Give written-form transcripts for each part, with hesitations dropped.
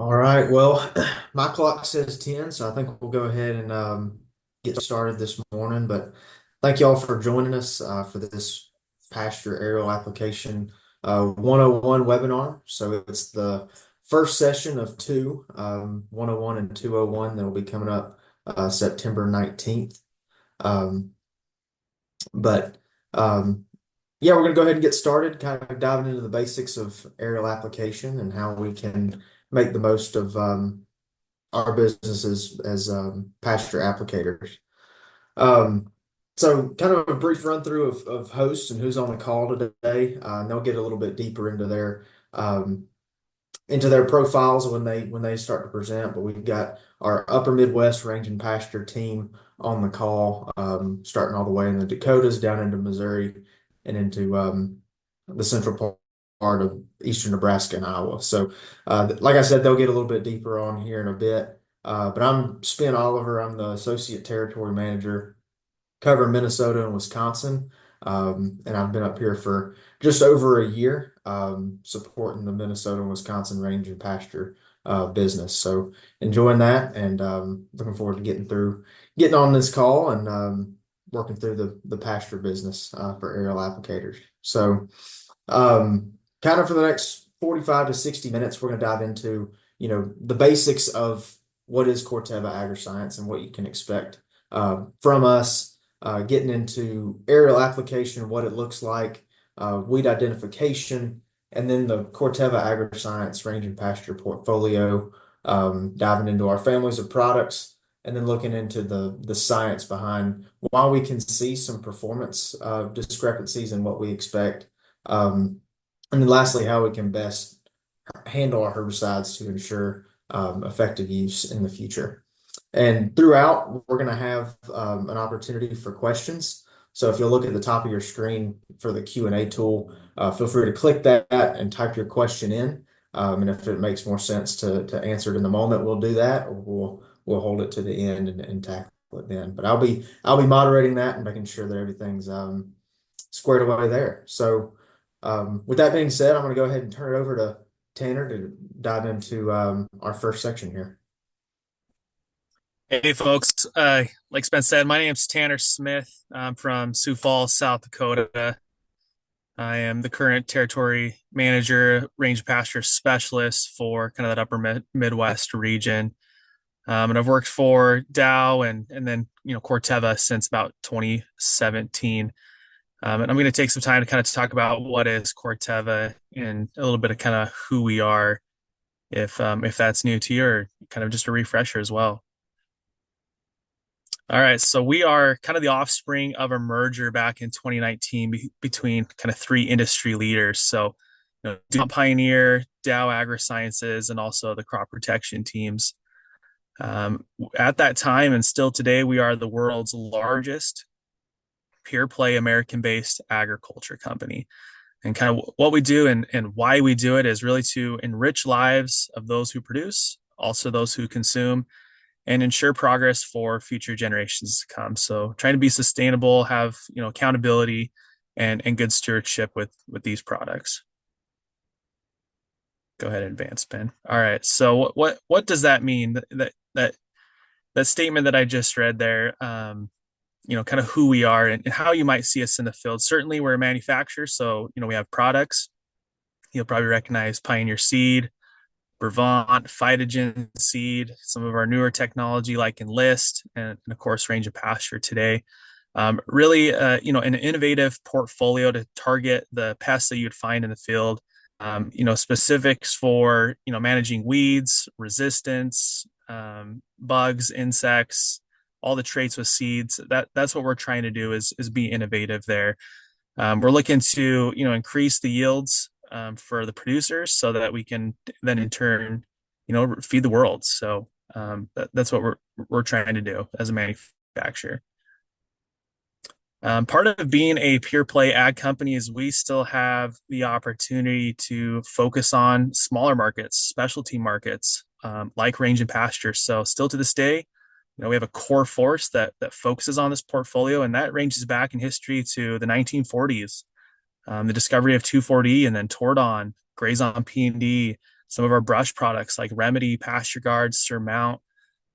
All right. Well, my clock says 10, so I think we'll go ahead and get started this morning. But thank y'all for joining us for this Pasture Aerial Application 101 webinar. So it's the first session of two, 101 and 201 that will be coming up September 19th. Um, but um, yeah, we're going to go ahead and get started, kind of diving into the basics of aerial application and how we can make the most of our businesses as pasture applicators. Um, so kind of a brief run through of hosts and who's on the call today. And they'll get a little bit deeper um, into their profiles when they start to present. But we've got our Upper Midwest Range and Pasture team on the call, starting all the way in the Dakotas down into Missouri and into the central part of eastern Nebraska and Iowa. So, like I said, they'll get a little bit deeper on here in a bit. But I'm Spin Oliver. I'm the Associate Territory Manager covering Minnesota and Wisconsin. And I've been up here for just over a year, supporting the Minnesota and Wisconsin range and pasture business. So enjoying that and looking forward to getting on this call and working through the pasture business for aerial applicators. So kind of for the next 45 to 60 minutes, we're going to dive into, the basics of what is Corteva Agriscience and what you can expect from us, getting into aerial application, what it looks like, weed identification, and then the Corteva Agriscience range and pasture portfolio, diving into our families of products, and then looking into the science behind why we can see some performance discrepancies in what we expect. And then lastly, how we can best handle our herbicides to ensure effective use in the future. And throughout, we're going to have an opportunity for questions. So if you'll look at the top of your screen for the Q&A tool, feel free to click that and type your question in. And if it makes more sense to answer it in the moment, we'll do that, or we'll hold it to the end and tackle it then. But I'll be moderating that and making sure that everything's squared away there. So with that being said, I'm going to go ahead and turn it over to Tanner to dive into our first section here. Hey folks, like Spence said, my name's Tanner Smith. I'm from Sioux Falls, South Dakota. I am the current territory manager, range pasture specialist for kind of that upper Midwest region. And I've worked for Dow and then Corteva since about 2017. And I'm going to take some time to kind of talk about what is Corteva and a little bit of kind of who we are, if that's new to you, or kind of just a refresher as well. All right, so we are kind of the offspring of a merger back in 2019 between kind of three industry leaders. So, DuPont Pioneer, Dow AgriSciences, and also the crop protection teams. At that time and still today, we are the world's largest pure play American-based agriculture company. And kind of what we do and why we do it is really to enrich lives of those who produce, also those who consume, and ensure progress for future generations to come. So trying to be sustainable, have accountability and good stewardship with these products. Go ahead and advance, Ben. All right. So what does that mean? That statement that I just read there, kind of who we are and how you might see us in the field. Certainly we're a manufacturer, so we have products. You'll probably recognize Pioneer Seed, Brevant, Phytogen seed, some of our newer technology like Enlist, and of course, Range of Pasture today. Really, an innovative portfolio to target the pests that you'd find in the field. Specifics for managing weeds, resistance, bugs, insects, all the traits with seeds. That's what we're trying to do is be innovative there. We're looking to increase the yields for the producers so that we can then in turn feed the world. So that's what we're trying to do as a manufacturer. Part of being a pure play ag company is we still have the opportunity to focus on smaller markets, specialty markets, like range and pasture. So still to this day, we have a core force that focuses on this portfolio, and that ranges back in history to the 1940s. The discovery of 2,4-D and then Tordon, Grazon P&D, some of our brush products like Remedy, Pasture Guard, Surmount,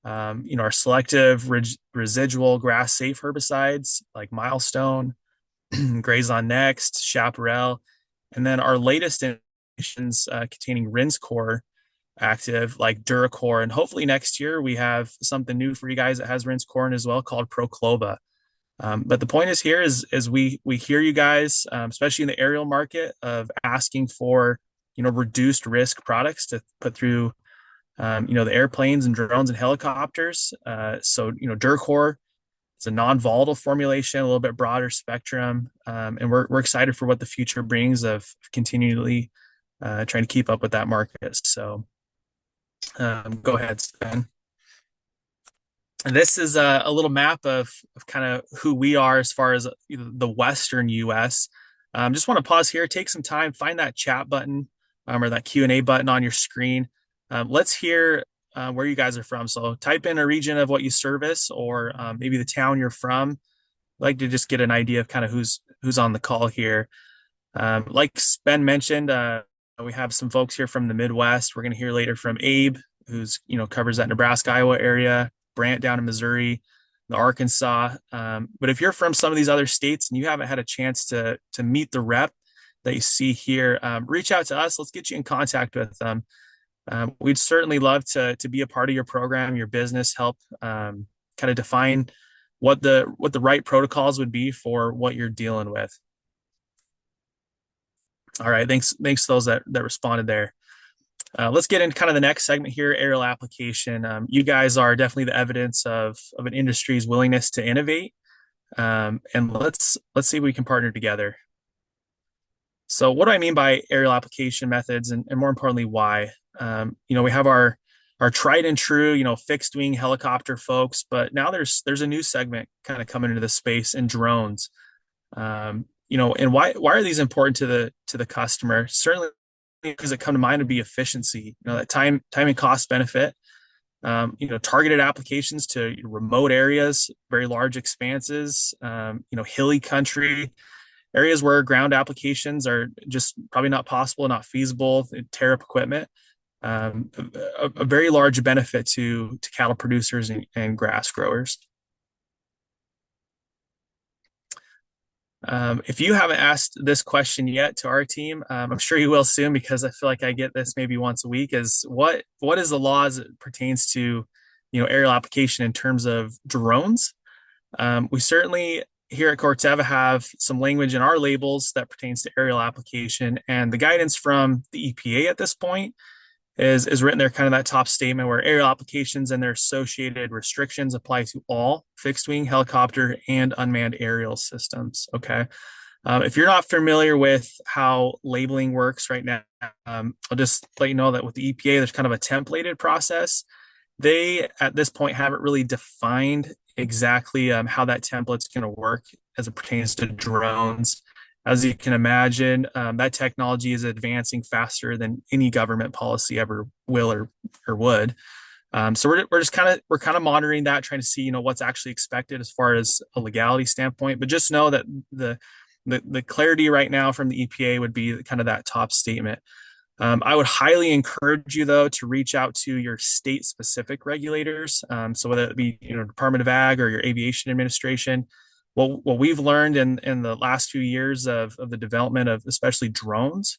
our selective residual grass safe herbicides like Milestone, Grazon Next, Chaparral, and then our latest innovations containing Rinsecore active like Duracore. And hopefully next year we have something new for you guys that has Rinsecore in as well called Procloba. But the point is here is we hear you guys, especially in the aerial market, of asking for reduced risk products to put through the airplanes and drones and helicopters. So Durcor, it's a non-volatile formulation, a little bit broader spectrum, and we're excited for what the future brings of continually trying to keep up with that market. So go ahead, Sven. And this is a little map of kind of who we are as far as the Western U.S. Just want to pause here, take some time, find that chat button or that Q&A button on your screen. Let's hear where you guys are from. So type in a region of what you service or maybe the town you're from. I'd like to just get an idea of kind of who's on the call here. Like Ben mentioned, we have some folks here from the Midwest. We're going to hear later from Abe, who's covers that Nebraska, Iowa area, Brant down in Missouri, the Arkansas. But if you're from some of these other states and you haven't had a chance to meet the rep that you see here, reach out to us. Let's get you in contact with them. We'd certainly love to be a part of your program, your business, help kind of define what the right protocols would be for what you're dealing with. All right, thanks to those that responded there. Let's get into kind of the next segment here, aerial application. You guys are definitely the evidence of an industry's willingness to innovate, and let's see if we can partner together. So, what do I mean by aerial application methods, and more importantly, why? We have our tried and true, fixed wing helicopter folks, but now there's a new segment kind of coming into the space in drones. And why are these important to the customer? Certainly because it come to mind would be efficiency, that time and cost benefit, targeted applications to remote areas, very large expanses, hilly country areas where ground applications are just probably not possible, not feasible, tear up equipment. A very large benefit to cattle producers and grass growers. If you haven't asked this question yet to our team, I'm sure you will soon because I feel like I get this maybe once a week. Is what is the law as it pertains to aerial application in terms of drones? We certainly here at Corteva have some language in our labels that pertains to aerial application, and the guidance from the EPA at this point is written there, kind of that top statement where aerial applications and their associated restrictions apply to all fixed wing, helicopter, and unmanned aerial systems. Okay. If you're not familiar with how labeling works right now, I'll just let you know that with the EPA, there's kind of a templated process. They, at this point, haven't really defined exactly how that template's going to work as it pertains to drones. As you can imagine, that technology is advancing faster than any government policy ever will or would. So we're just kind of monitoring that, trying to see what's actually expected as far as a legality standpoint. But just know that the clarity right now from the EPA would be kind of that top statement. I would highly encourage you, though, to reach out to your state-specific regulators. So whether it be Department of Ag or your Aviation Administration. What we've learned in the last few years of the development of especially drones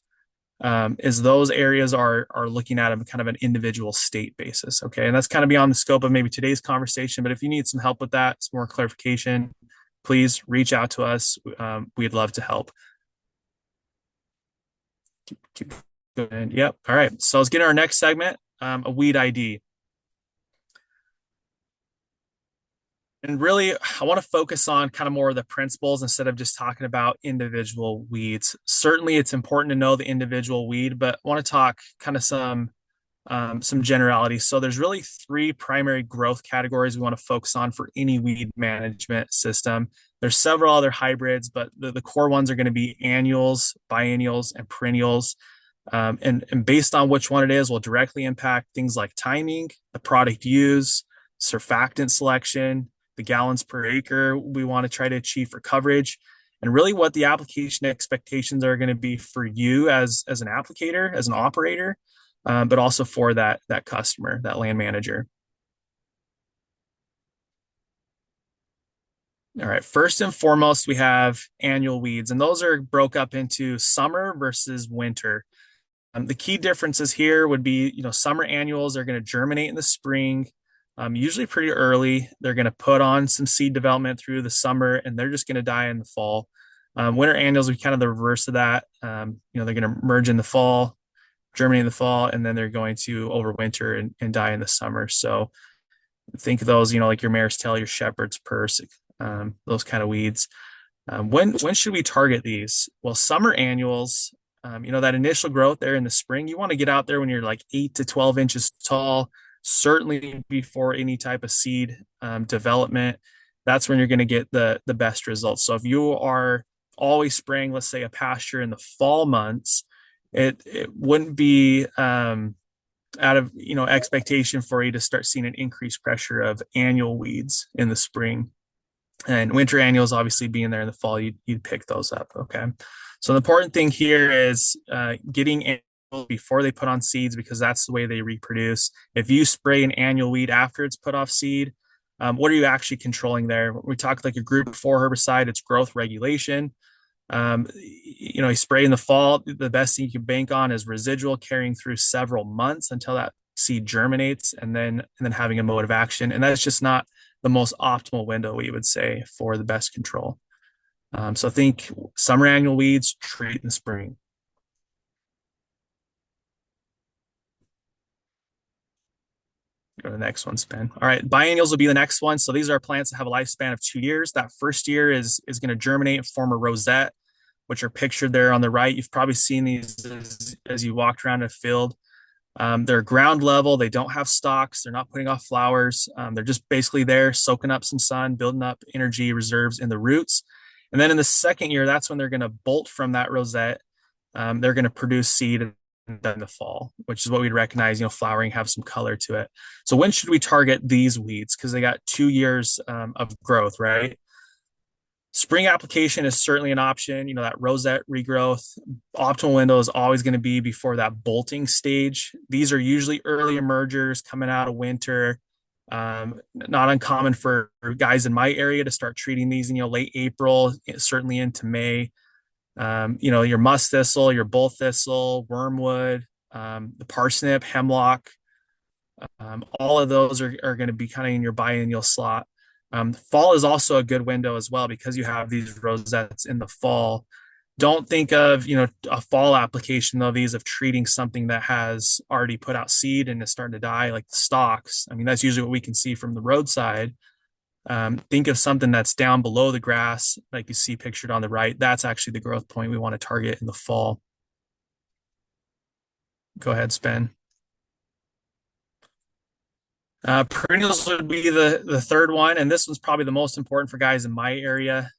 is those areas are looking at them kind of an individual state basis. Okay, and that's kind of beyond the scope of maybe today's conversation. But if you need some help with that, some more clarification, please reach out to us. We'd love to help. Keep going. Yep. All right. So let's get our next segment, a weed ID. And really, I want to focus on kind of more of the principles instead of just talking about individual weeds. Certainly, it's important to know the individual weed, but I want to talk kind of some generalities. So there's really three primary growth categories we want to focus on for any weed management system. There's several other hybrids, but the core ones are going to be annuals, biennials, and perennials. And based on which one it is will directly impact things like timing, the product use, surfactant selection, the gallons per acre we want to try to achieve for coverage, and really what the application expectations are going to be for you as an applicator, as an operator. but also for that customer, that land manager. All right. First and foremost, we have annual weeds, and those are broke up into summer versus winter. The key differences here would be, summer annuals are going to germinate in the spring, usually pretty early. They're going to put on some seed development through the summer, and they're just going to die in the fall. Winter annuals would be kind of the reverse of that. They're going to merge in the fall, germinate in the fall, and then they're going to overwinter and die in the summer. So think of those, like your mare's tail, your shepherd's purse, those kind of weeds. When should we target these? Well, summer annuals, that initial growth there in the spring, you want to get out there when you're like 8 to 12 inches tall, certainly before any type of seed development. That's when you're going to get the best results. So if you are always spraying, let's say, a pasture in the fall months, it wouldn't be out of expectation for you to start seeing an increased pressure of annual weeds in the spring. And winter annuals obviously being there in the fall, you'd pick those up. Okay. So the important thing here is getting annuals before they put on seeds, because that's the way they reproduce. If you spray an annual weed after it's put off seed, what are you actually controlling there? We talk like a group 4 herbicide, it's growth regulation. You spray in the fall, the best thing you can bank on is residual carrying through several months until that seed germinates, and then having a mode of action. And that's just not the most optimal window, we would say, for the best control. So think summer annual weeds, treat in the spring. Go to the next one, Spen. All right, biennials will be the next one. So these are plants that have a lifespan of 2 years. That first year is going to germinate and form a rosette, which are pictured there on the right. You've probably seen these as you walked around a field. They're ground level. They don't have stalks. They're not putting off flowers. They're just basically there, soaking up some sun, building up energy reserves in the roots. And then in the second year, that's when they're going to bolt from that rosette. They're going to produce seed in the fall, which is what we'd recognize, flowering, have some color to it. So when should we target these weeds? Because they got 2 years of growth, right? Spring application is certainly an option. That rosette regrowth, optimal window is always going to be before that bolting stage. These are usually early emergers coming out of winter. Not uncommon for guys in my area to start treating these in late April, certainly into May. Your musk thistle, your bull thistle, wormwood, the parsnip, hemlock, all of those are going to be kind of in your biennial slot. Fall is also a good window as well, because you have these rosettes in the fall. Don't think of a fall application though, these of treating something that has already put out seed and is starting to die, like the stalks. I mean, that's usually what we can see from the roadside. Think of something that's down below the grass, like you see pictured on the right. That's actually the growth point we want to target in the fall. Go ahead, Spen. Perennials would be the third one, and this one's probably the most important for guys in my area.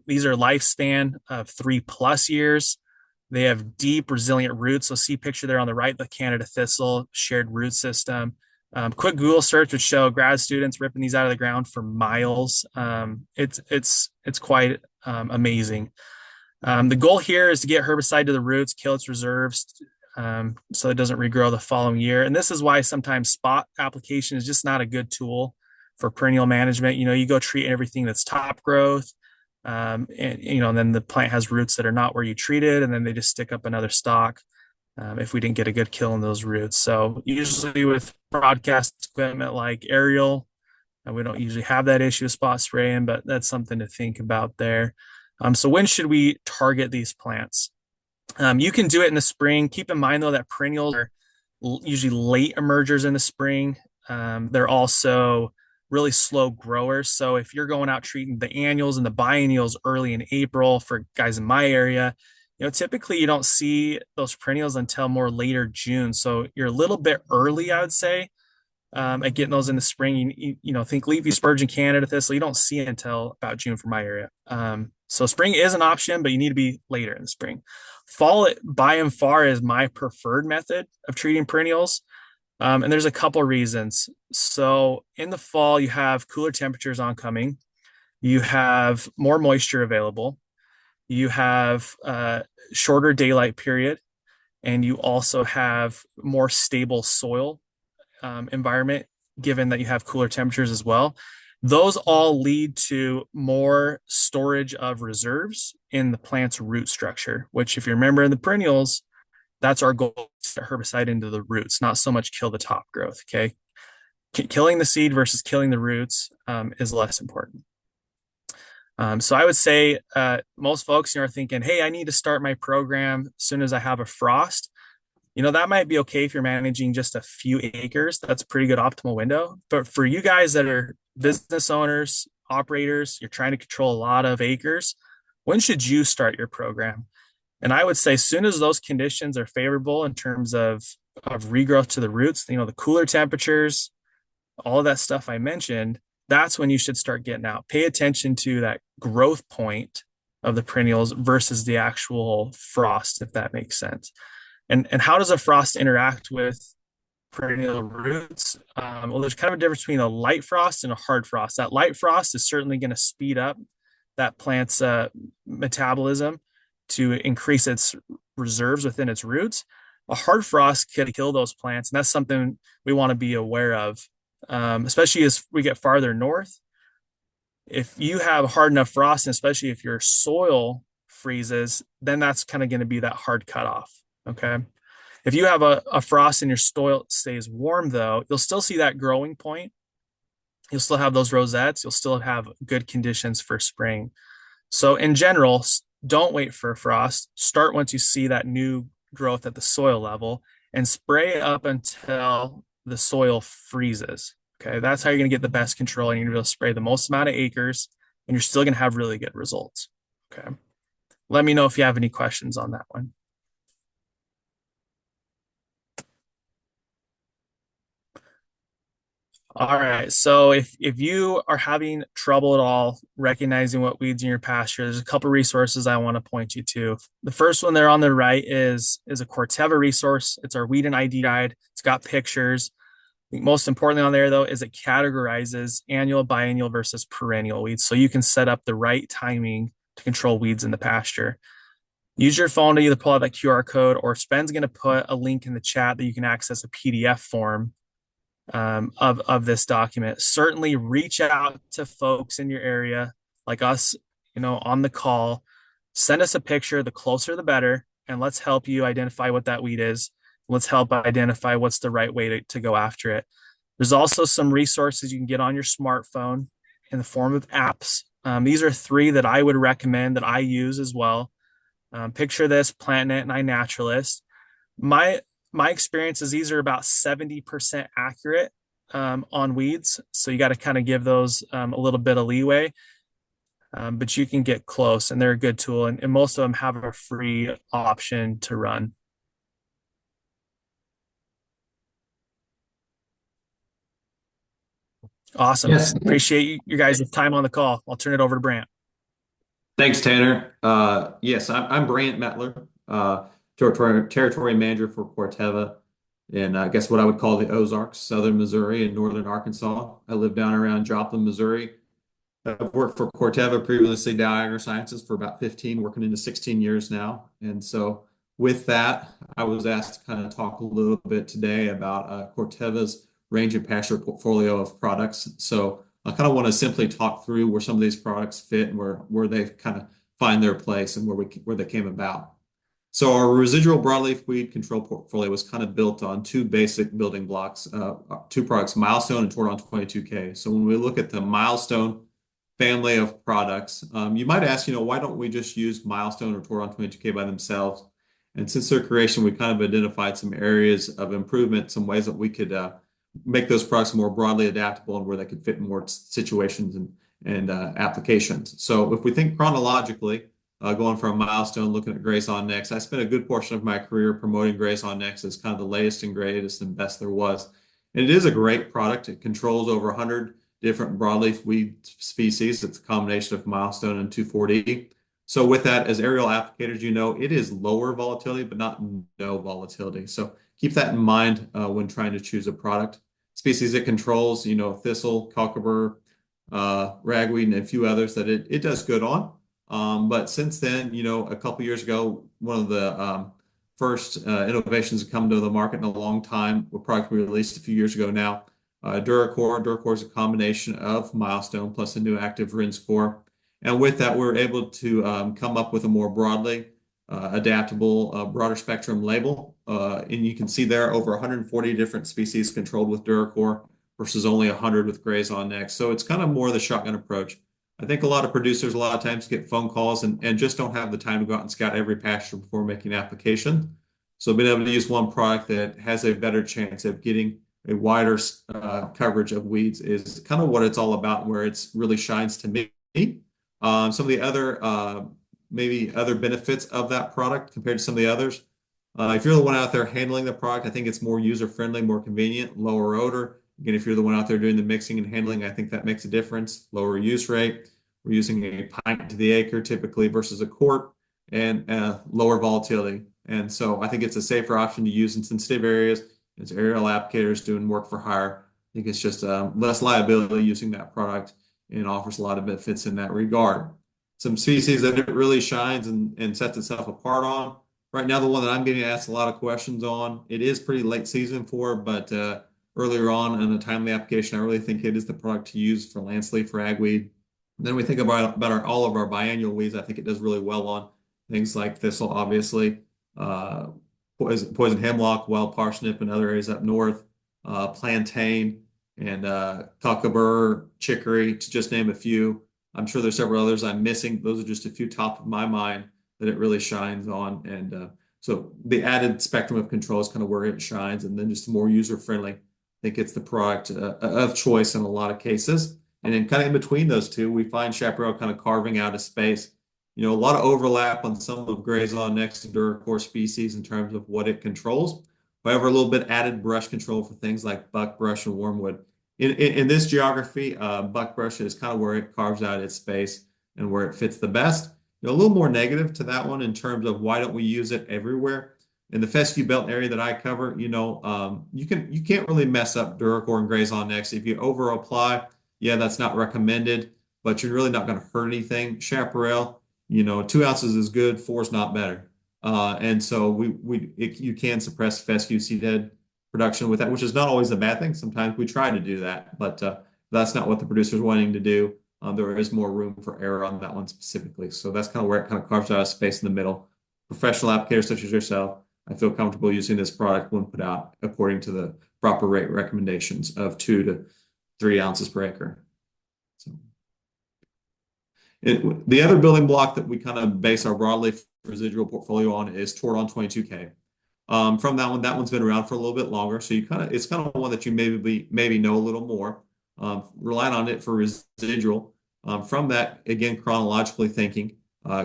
These are lifespan of 3+ years. They have deep, resilient roots. So see picture there on the right, the Canada thistle, shared root system. Quick Google search would show grad students ripping these out of the ground for miles. It's quite amazing. The goal here is to get herbicide to the roots, kill its reserves, so it doesn't regrow the following year. And this is why sometimes spot application is just not a good tool for perennial management. You go treat everything that's top growth, and then the plant has roots that are not where you treated, and then they just stick up another stalk if we didn't get a good kill in those roots. So usually with broadcast equipment like aerial, we don't usually have that issue of spot spraying, but that's something to think about there. So when should we target these plants? You can do it in the spring. Keep in mind, though, that perennials are usually late emergers in the spring. They're also really slow growers. So if you're going out treating the annuals and the biennials early in April for guys in my area, typically you don't see those perennials until more later June. So you're a little bit early, I would say, at getting those in the spring. Think leafy spurgeon, Canada thistle. You don't see it until about June for my area. So spring is an option, but you need to be later in the spring. Fall, by and far, is my preferred method of treating perennials. And there's a couple reasons. So in the fall, you have cooler temperatures oncoming. You have more moisture available. You have a shorter daylight period. and you also have more stable soil environment, given that you have cooler temperatures as well. Those all lead to more storage of reserves in the plant's root structure, which, if you remember in the perennials, that's our goal: to herbicide into the roots, not so much kill the top growth. Okay. Killing the seed versus killing the roots is less important. So I would say most folks, are thinking, hey, I need to start my program as soon as I have a frost. That might be okay if you're managing just a few acres. That's a pretty good optimal window. But for you guys that are business owners, operators, you're trying to control a lot of acres, when should you start your program? And I would say as soon as those conditions are favorable in terms of regrowth to the roots, the cooler temperatures, all of that stuff I mentioned, that's when you should start getting out. Pay attention to that growth point of the perennials versus the actual frost, if that makes sense. And how does a frost interact with perennial roots? Well, there's kind of a difference between a light frost and a hard frost. That light frost is certainly going to speed up that plant's metabolism to increase its reserves within its roots. A hard frost could kill those plants, and that's something we want to be aware of, especially as we get farther north. If you have hard enough frost, and especially if your soil freezes, then that's kind of going to be that hard cutoff. Okay. If you have a frost and your soil stays warm, though, you'll still see that growing point. You'll still have those rosettes. You'll still have good conditions for spring. So, in general, don't wait for a frost. Start once you see that new growth at the soil level and spray up until the soil freezes. Okay. That's how you're going to get the best control, and you're going to be able to spray the most amount of acres, and you're still going to have really good results. Okay. Let me know if you have any questions on that one. All right. So if you are having trouble at all recognizing what weeds in your pasture, there's a couple resources I want to point you to. The first one there on the right is a Corteva resource. It's our weed and ID guide. It's got pictures. I think most importantly on there though is it categorizes annual, biennial versus perennial weeds, so you can set up the right timing to control weeds in the pasture. Use your phone to either pull out that QR code, or Spen's going to put a link in the chat that you can access a PDF form of this document. Certainly reach out to folks in your area like us, on the call. Send us a picture. The closer, the better. And let's help you identify what that weed is. Let's help identify what's the right way to go after it. There's also some resources you can get on your smartphone in the form of apps. These are three that I would recommend that I use as well. Picture this, PlantNet and iNaturalist. My my experience is these are about 70% accurate on weeds. So you got to kind of give those a little bit of leeway, but you can get close, and they're a good tool. And most of them have a free option to run. Awesome. Yes. Appreciate you guys' time on the call. I'll turn it over to Brant. Thanks, Tanner. Yes, I'm Brant Mettler, territory manager for Corteva, and I guess what I would call the Ozarks, southern Missouri and northern Arkansas. I live down around Joplin, Missouri. I've worked for Corteva, previously Dow AgroSciences, for about 15, working into 16 years now. And so with that, I was asked to kind of talk a little bit today about Corteva's range of pasture portfolio of products. So I kind of want to simply talk through where some of these products fit and where they kind of find their place and where they came about. So our residual broadleaf weed control portfolio was kind of built on two basic building blocks, two products, Milestone and Tordon 22K. So when we look at the Milestone family of products, you might ask, why don't we just use Milestone or Tordon 22K by themselves? And since their creation, we kind of identified some areas of improvement, some ways that we could make those products more broadly adaptable and where they could fit in more situations and applications. So if we think chronologically, going from Milestone, looking at Grace On Next, I spent a good portion of my career promoting Grace On Next as kind of the latest and greatest and best there was. And it is a great product. It controls over 100 different broadleaf weed species. It's a combination of Milestone and 2,4-D. So with that, as aerial applicators, it is lower volatility, but not no volatility. So keep that in mind when trying to choose a product. Species it controls, thistle, cucumber, ragweed, and a few others that it does good on. But since then, a couple years ago, one of the first innovations that come to the market in a long time. A product we released a few years ago now. DuraCore. DuraCore is a combination of Milestone plus a new active rinse core. And with that, we're able to come up with a more broadly adaptable, broader spectrum label. And you can see there over 140 different species controlled with DuraCore versus only 100 with Grazon Next. So it's kind of more the shotgun approach. I think a lot of producers a lot of times get phone calls and just don't have the time to go out and scout every pasture before making an application. So being able to use one product that has a better chance of getting a wider coverage of weeds is kind of what it's all about, where it really shines to me. Some of the other maybe other benefits of that product compared to some of the others. If you're the one out there handling the product, I think it's more user-friendly, more convenient, lower odor. Again, if you're the one out there doing the mixing and handling, I think that makes a difference. Lower use rate. We're using a pint to the acre typically versus a quart, and lower volatility. And so I think it's a safer option to use in sensitive areas. It's aerial applicators doing work for hire. I think it's just less liability using that product and offers a lot of benefits in that regard. Some species that it really shines and sets itself apart on. Right now, the one that I'm getting asked a lot of questions on, it is pretty late season for, but earlier on in a timely application, I really think it is the product to use for landsley, for agweed. Then we think about all of our biennial weeds. I think it does really well on things like thistle, obviously, poison hemlock, wild parsnip, and other areas up north, plantain, and cockabur, chicory, to just name a few. I'm sure there's several others I'm missing. Those are just a few top of my mind that it really shines on. And so the added spectrum of control is kind of where it shines, and then just more user-friendly. I think it's the product of choice in a lot of cases. And then kind of in between those two, we find Chaparral kind of carving out a space. A lot of overlap on some of Grazon Next and DuraCore species in terms of what it controls. However, a little bit added brush control for things like buckbrush and wormwood. In this geography, buckbrush is kind of where it carves out its space and where it fits the best. A little more negative to that one in terms of why don't we use it everywhere. In the fescue belt area that I cover, you can't really mess up DuraCore and Grazon Next. If you over apply, yeah, that's not recommended, but you're really not going to hurt anything. Chaparral, 2 ounces is good, 4 is not better. And so you can suppress fescue seed head production with that, which is not always a bad thing. Sometimes we try to do that, but that's not what the producer's wanting to do. There is more room for error on that one specifically. So that's kind of where it kind of carves out a space in the middle. Professional applicators such as yourself, I feel comfortable using this product when put out according to the proper rate recommendations of 2 to 3 ounces per acre. So the other building block that we kind of base our broadleaf residual portfolio on is Tordon 22K. From that one's been around for a little bit longer, so it's kind of one that you maybe know a little more. Relying on it for residual. From that, again, chronologically thinking,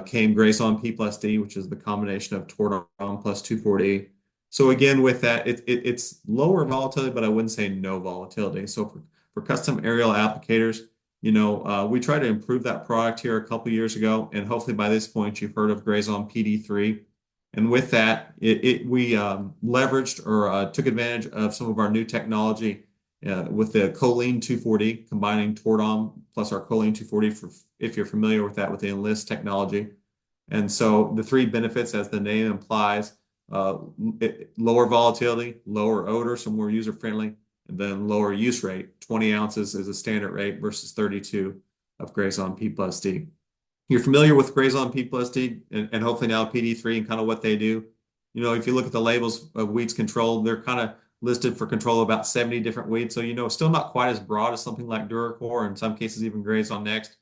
came Grazon P plus D, which is the combination of Tordon plus 2,4-D. So again, with that, it's lower volatility, but I wouldn't say no volatility. So for custom aerial applicators, we tried to improve that product here a couple years ago, and hopefully by this point you've heard of Grazon PD3. And with that, we leveraged or took advantage of some of our new technology with the choline 2,4-D, combining Tordon plus our choline 2,4-D, if you're familiar with that, with the Enlist technology. And so the three benefits, as the name implies, lower volatility, lower odor, so more user-friendly, and then lower use rate. 20 ounces is a standard rate versus 32 of Grazon P plus D. You're familiar with Grazon P plus D and hopefully now PD3 and kind of what they do. If you look at the labels of weeds control, they're kind of listed for control of about 70 different weeds. So, still not quite as broad as something like DuraCore, in some cases even Grazon Next.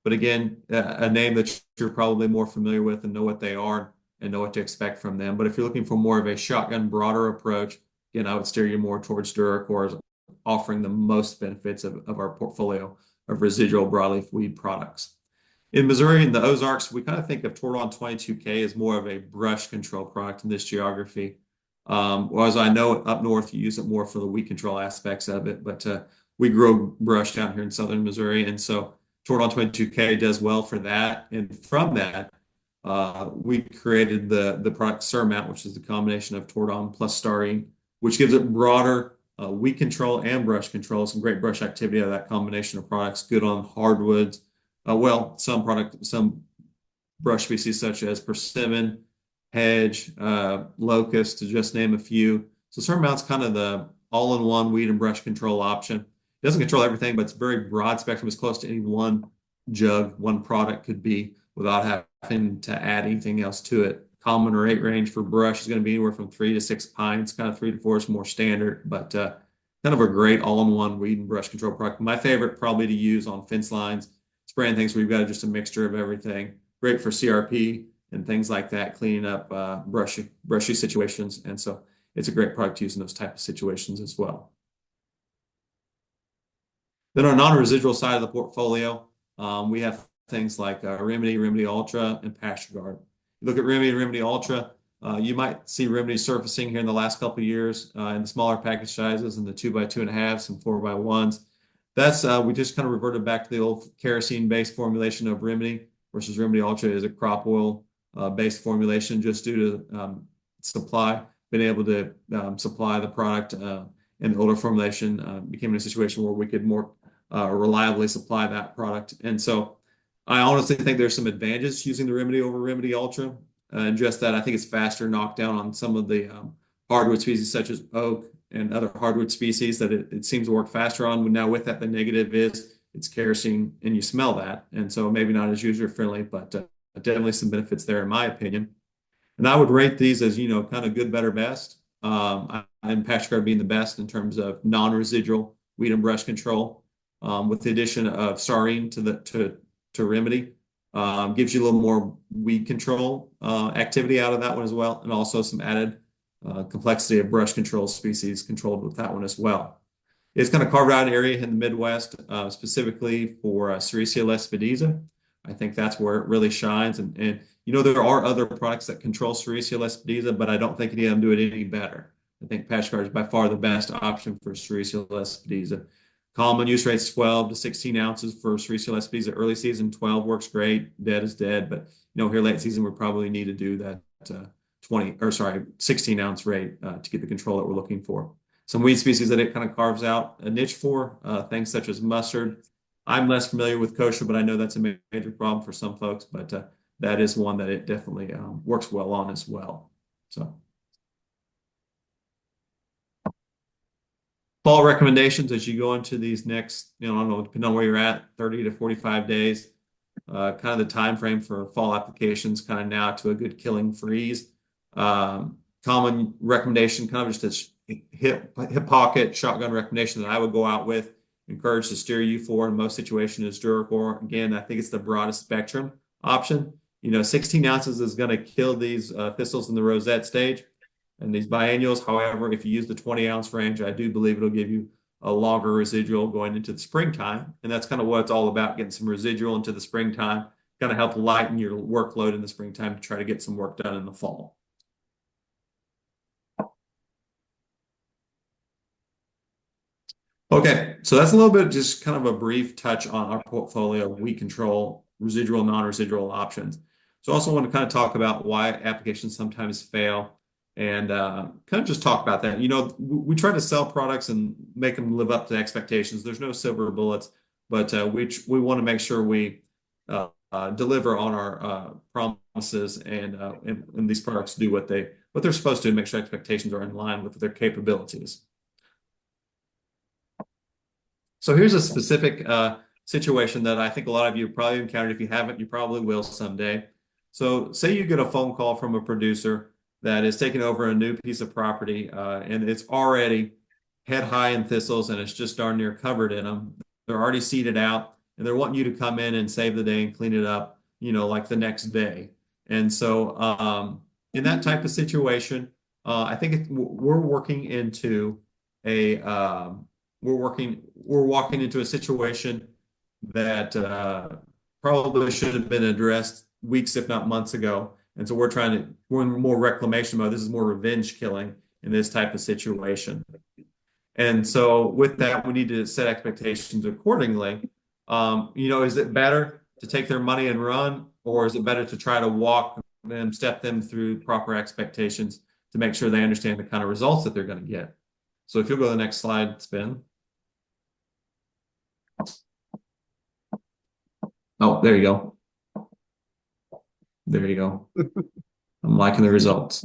But again, a name that you're probably more familiar with and know what they are and know what to expect from them. But if you're looking for more of a shotgun, broader approach, again, I would steer you more towards DuraCore as offering the most benefits of our portfolio of residual broadleaf weed products. In Missouri and the Ozarks, we kind of think of Tordon 22K as more of a brush control product in this geography. Whereas I know up north you use it more for the weed control aspects of it, but we grow brush down here in southern Missouri, and so Tordon 22K does well for that. And from that, we created the product Surmount, which is the combination of Tordon plus styrene, which gives it broader weed control and brush control. Some great brush activity out of that combination of products, good on hardwoods. Some brush species such as persimmon, hedge, locust, to just name a few. So Surmount's kind of the all-in-one weed and brush control option. It doesn't control everything, but it's very broad spectrum, as close to any one jug, one product could be without having to add anything else to it. Common rate range for brush is going to be anywhere from 3 to 6 pints. Kind of 3 to 4 is more standard, but kind of a great all-in-one weed and brush control product. My favorite probably to use on fence lines, spraying things where you've got just a mixture of everything. Great for CRP and things like that, cleaning up brushy situations. And so it's a great product to use in those type of situations as well. Then our non-residual side of the portfolio, we have things like Remedy, Remedy Ultra, and Pasture Guard. You look at Remedy and Remedy Ultra, you might see Remedy surfacing here in the last couple of years in the smaller package sizes, in the 2x2.5s and 4x1s. That's we just kind of reverted back to the old kerosene-based formulation of Remedy versus Remedy Ultra is a crop oil based formulation just due to supply. Been able to supply the product in the older formulation became in a situation where we could more reliably supply that product. And so I honestly think there's some advantages using the Remedy over Remedy Ultra. And just that I think it's faster knockdown on some of the hardwood species such as oak and other hardwood species that it seems to work faster on. Now with that, the negative is it's kerosene and you smell that. And so maybe not as user friendly, but definitely some benefits there in my opinion. And I would rate these as, kind of good, better, best. And Pasture Guard being the best in terms of non-residual weed and brush control, with the addition of Sarine to Remedy. Gives you a little more weed control activity out of that one as well, and also some added complexity of brush control species controlled with that one as well. It's kind of carved out an area in the Midwest, specifically for Sericea lespedeza. I think that's where it really shines. And there are other products that control Sericea lespedeza, but I don't think any of them do it any better. I think Pasture Guard is by far the best option for Sericea lespedeza. Common use rates 12 to 16 ounces for Sericea lespedeza. Early season 12 works great. Dead is dead, but here late season we probably need to do that 16 ounce rate to get the control that we're looking for. Some weed species that it kind of carves out a niche for, things such as mustard. I'm less familiar with kosher, but I know that's a major problem for some folks, but that is one that it definitely works well on as well. So fall recommendations as you go into these next, I don't know, depending on where you're at, 30 to 45 days, kind of the time frame for fall applications, kind of now to a good killing freeze. Common recommendation, kind of just a hip pocket shotgun recommendation that I would go out with, encourage to steer you for in most situations is Duracor. Again, I think it's the broadest spectrum option. 16 ounces is going to kill these thistles in the rosette stage and these biennials. However, if you use the 20-ounce range, I do believe it'll give you a longer residual going into the springtime. And that's kind of what it's all about, getting some residual into the springtime, kind of help lighten your workload in the springtime to try to get some work done in the fall. Okay, so that's a little bit just kind of a brief touch on our portfolio of weed control, residual, non-residual options. So I also want to kind of talk about why applications sometimes fail and kind of just talk about that. We try to sell products and make them live up to expectations. There's no silver bullets, but we want to make sure we deliver on our promises and these products do what they're supposed to and make sure expectations are in line with their capabilities. So here's a specific situation that I think a lot of you have probably encountered. If you haven't, you probably will someday. So say you get a phone call from a producer that is taking over a new piece of property and it's already head high in thistles and it's just darn near covered in them. They're already seeded out and they're wanting you to come in and save the day and clean it up, like the next day. And so in that type of situation, I think we're working into a we're walking into a situation that probably should have been addressed weeks, if not months ago. And so we're in more reclamation mode. This is more revenge killing in this type of situation. And so with that, we need to set expectations accordingly. Is it better to take their money and run, or is it better to try to walk them, step them through proper expectations to make sure they understand the kind of results that they're going to get? So if you'll go to the next slide, Spin. Oh, there you go. There you go. I'm liking the results.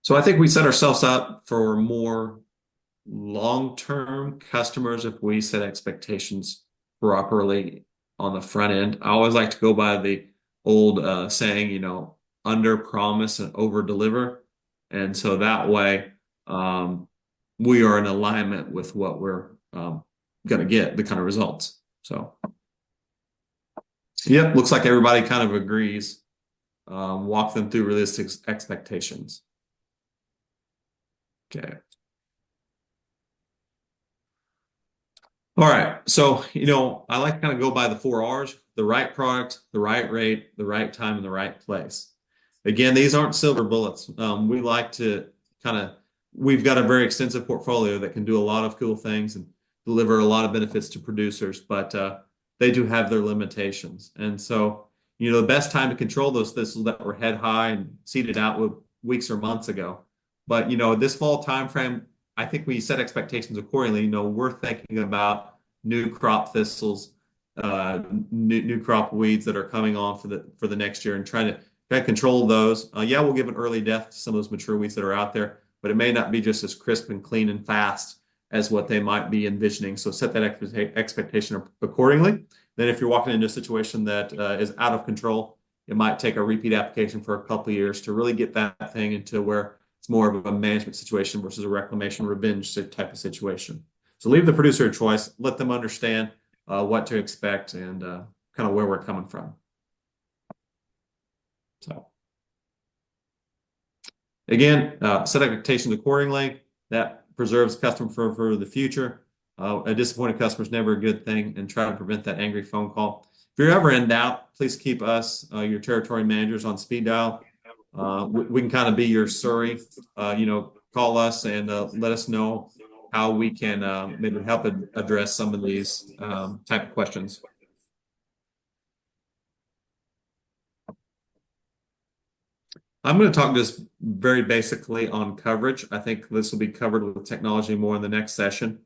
So I think we set ourselves up for more long-term customers if we set expectations properly on the front end. I always like to go by the old saying, under promise and over deliver. And so that way, um, we are in alignment with what we're going to get, the kind of results. So, yep, looks like everybody kind of agrees. Walk them through realistic expectations. Okay. All right. So, I like to kind of go by the 4 R's: the right product, the right rate, the right time, and the right place. Again, these aren't silver bullets. We like to kind of, we've got a very extensive portfolio that can do a lot of cool things and deliver a lot of benefits to producers, but they do have their limitations. And so, the best time to control those thistles that were head high and seeded out with weeks or months ago. But, this fall time frame, I think we set expectations accordingly. We're thinking about new crop thistles, new crop weeds that are coming on for the next year, and trying to control those. Yeah, we'll give an early death to some of those mature weeds that are out there, but it may not be just as crisp and clean and fast as what they might be envisioning. So set that expectation accordingly. Then, if you're walking into a situation that is out of control, it might take a repeat application for a couple of years to really get that thing into where it's more of a management situation versus a reclamation revenge type of situation. So leave the producer a choice, let them understand what to expect and kind of where we're coming from. So again, set expectations accordingly. That preserves customer for the future. A disappointed customer is never a good thing, and try to prevent that angry phone call. If you're ever in doubt, please keep us, your territory managers, on speed dial. We can kind of be your Surrey. Call us and let us know how we can maybe help address some of these type of questions. I'm going to talk just very basically on coverage. I think this will be covered with technology more in the next session,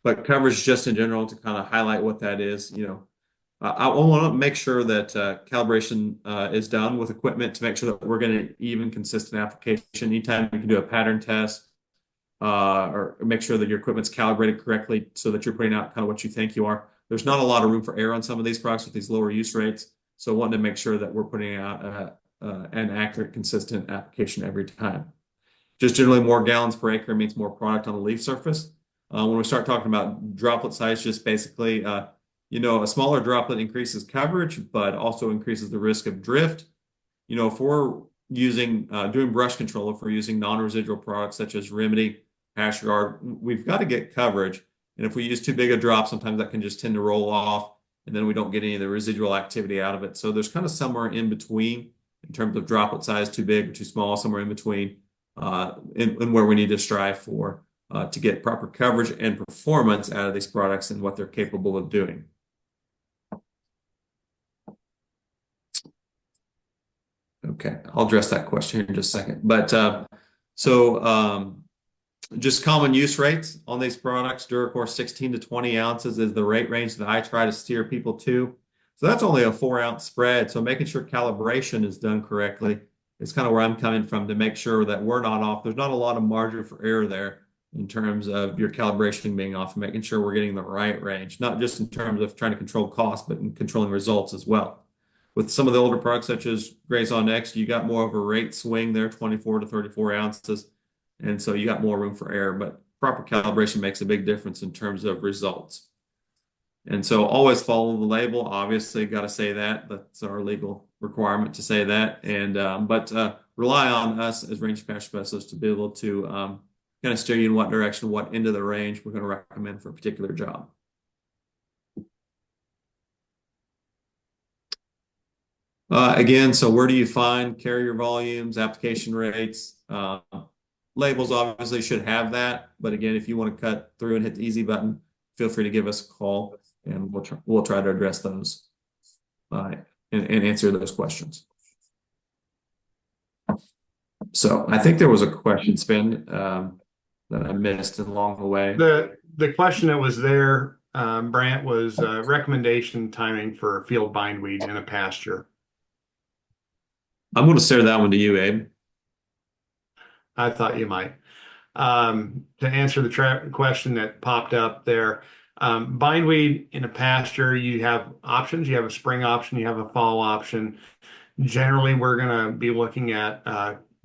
but coverage just in general to kind of highlight what that is. I want to make sure that calibration is done with equipment to make sure that we're getting an even, consistent application. Anytime you can do a pattern test or make sure that your equipment's calibrated correctly so that you're putting out kind of what you think you are. There's not a lot of room for error on some of these products with these lower use rates. So wanting to make sure that we're putting out an accurate, consistent application every time. Just generally more gallons per acre means more product on the leaf surface. When we start talking about droplet size, just basically, a smaller droplet increases coverage, but also increases the risk of drift. If we're doing brush control, if we're using non-residual products such as Remedy, Pasture Guard, we've got to get coverage. And if we use too big a drop, sometimes that can just tend to roll off, and then we don't get any of the residual activity out of it. So there's kind of somewhere in between in terms of droplet size, too big or too small, somewhere in between, in where we need to strive for to get proper coverage and performance out of these products and what they're capable of doing. Okay, I'll address that question here in just a second. But just common use rates on these products. DuraCore 16 to 20 ounces is the rate range that I try to steer people to. So that's only a 4-ounce spread. So making sure calibration is done correctly is kind of where I'm coming from, to make sure that we're not off. There's not a lot of margin for error there in terms of your calibration being off, and making sure we're getting the right range, not just in terms of trying to control cost, but in controlling results as well. With some of the older products such as Grazon Next, you got more of a rate swing there, 24 to 34 ounces. And so you got more room for error, but proper calibration makes a big difference in terms of results. And so always follow the label. Obviously, got to say that. That's our legal requirement to say that. And but rely on us as range pasture specialists to be able to kind of steer you in what direction, what end of the range we're going to recommend for a particular job. Again, so where do you find carrier volumes, application rates? Labels obviously should have that, but again, if you want to cut through and hit the easy button, feel free to give us a call, and we'll try to address those and answer those questions. So I think there was a question, Spin. that I missed along the way? The question that was there, Brant, was recommendation timing for field bindweed in a pasture. I'm going to share that one to you, Abe. I thought you might. To answer the question that popped up there, bindweed in a pasture, you have options. You have a spring option, you have a fall option. Generally, we're going to be looking at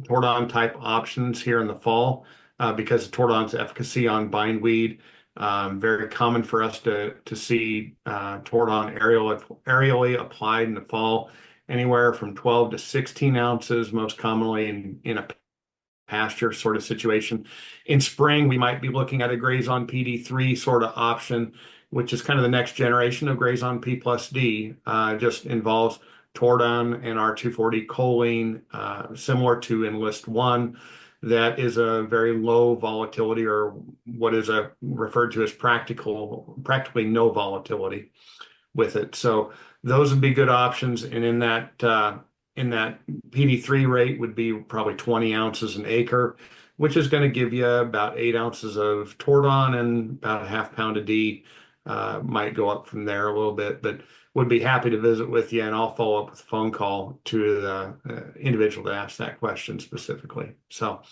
Tordon type options here in the fall because of Tordon's efficacy on bindweed. Very common for us to see Tordon aerially applied in the fall, anywhere from 12 to 16 ounces, most commonly in a pasture sort of situation. In spring, we might be looking at a Grazon PD3 sort of option, which is kind of the next generation of Grazon P plus D. Just involves Tordon and R240 choline, similar to Enlist One. That is a very low volatility, or what is referred to as practically no volatility with it. So those would be good options. And in that PD3 rate would be probably 20 ounces an acre, which is going to give you about 8 ounces of Tordon and about a half pound of D. Might go up from there a little bit, but would be happy to visit with you, and I'll follow up with a phone call to the individual to ask that question specifically. So,